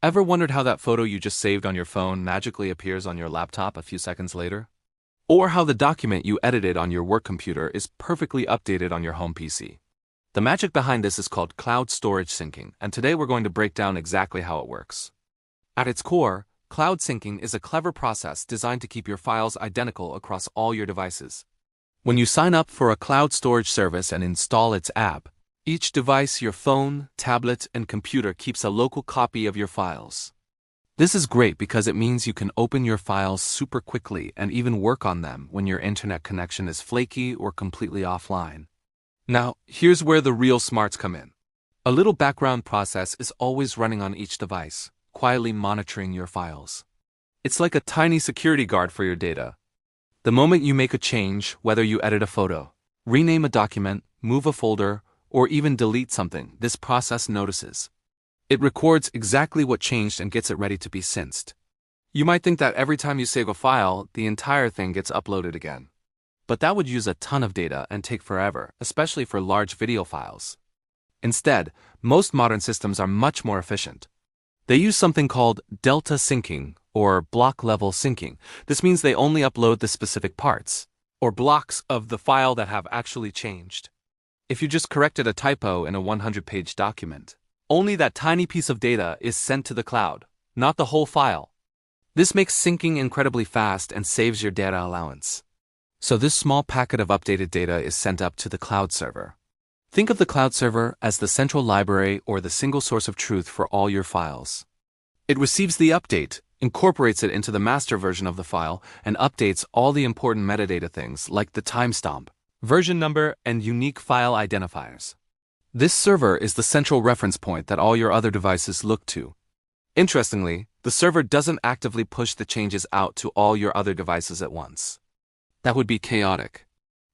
Ever wondered how that photo you just saved on your phone magically appears on your laptop a few seconds later? Or how the document you edited on your work computer is perfectly updated on your home PC? The magic behind this is called cloud storage syncing, and today we're going to break down exactly how it works. At its core, cloud syncing is a clever process designed to keep your files identical across all your devices. When you sign up for a cloud storage service and install its app, each device, your phone, tablet, and computer keeps a local copy of your files. This is great because it means you can open your files super quickly and even work on them when your internet connection is flaky or completely offline. Now, here's where the real smarts come in. A little background process is always running on each device, quietly monitoring your files. It's like a tiny security guard for your data. The moment you make a change, whether you edit a photo, rename a document, move a folder, or even delete something, this process notices. It records exactly what changed and gets it ready to be synced. You might think that every time you save a file, the entire thing gets uploaded again. But that would use a ton of data and take forever, especially for large video files. Instead, most modern systems are much more efficient. They use something called delta syncing or block-level syncing. This means they only upload the specific parts, or blocks of the file that have actually changed. If you just corrected a typo in a 100-page document, only that tiny piece of data is sent to the cloud, not the whole file. This makes syncing incredibly fast and saves your data allowance. So this small packet of updated data is sent up to the cloud server. Think of the cloud server as the central library or the single source of truth for all your files. It receives the update, incorporates it into the master version of the file, and updates all the important metadata things like the timestamp, version number, and unique file identifiers. This server is the central reference point that all your other devices look to. Interestingly, the server doesn't actively push the changes out to all your other devices at once. That would be chaotic.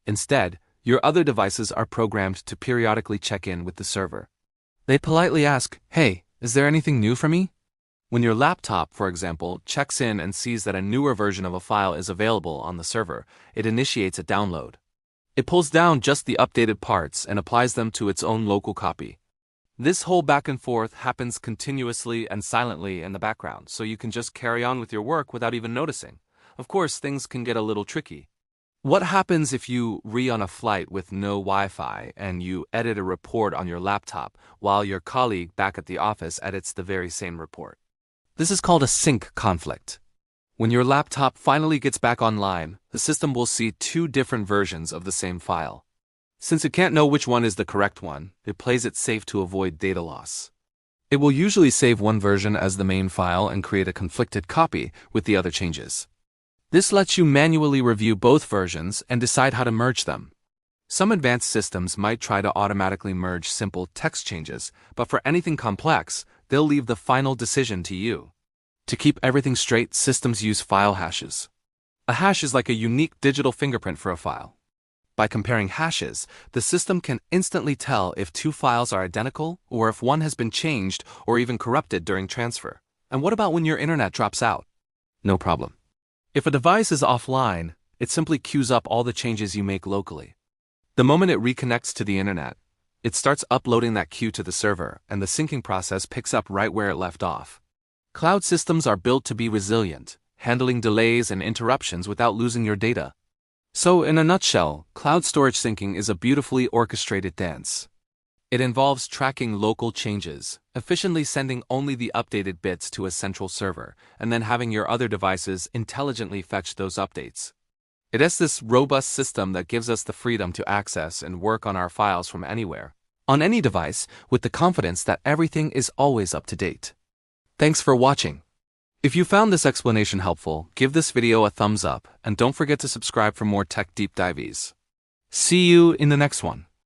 Instead, your other devices are programmed to periodically check in with the server. They politely ask, "Hey, is there anything new for me?" When your laptop, for example, checks in and sees that a newer version of a file is available on the server, it initiates a download. It pulls down just the updated parts and applies them to its own local copy. This whole back and forth happens continuously and silently in the background, so you can just carry on with your work without even noticing. Of course, things can get a little tricky. What happens if you on a flight with no Wi-Fi and you edit a report on your laptop while your colleague back at the office edits the very same report? This is called a sync conflict. When your laptop finally gets back online, the system will see two different versions of the same file. Since it can't know which one is the correct one, it plays it safe to avoid data loss. It will usually save one version as the main file and create a conflicted copy with the other changes. This lets you manually review both versions and decide how to merge them. Some advanced systems might try to automatically merge simple text changes, but for anything complex, they'll leave the final decision to you. To keep everything straight, systems use file hashes. A hash is like a unique digital fingerprint for a file. By comparing hashes, the system can instantly tell if two files are identical or if one has been changed or even corrupted during transfer. And what about when your internet drops out? No problem. If a device is offline, it simply queues up all the changes you make locally. The moment it reconnects to the internet, it starts uploading that queue to the server, and the syncing process picks up right where it left off. Cloud systems are built to be resilient, handling delays and interruptions without losing your data. So, in a nutshell, cloud storage syncing is a beautifully orchestrated dance. It involves tracking local changes, efficiently sending only the updated bits to a central server, and then having your other devices intelligently fetch those updates. It is this robust system that gives us the freedom to access and work on our files from anywhere, on any device, with the confidence that everything is always up to date. Thanks for watching. If you found this explanation helpful, give this video a thumbs up and don't forget to subscribe for more tech deep dives. See you in the next one.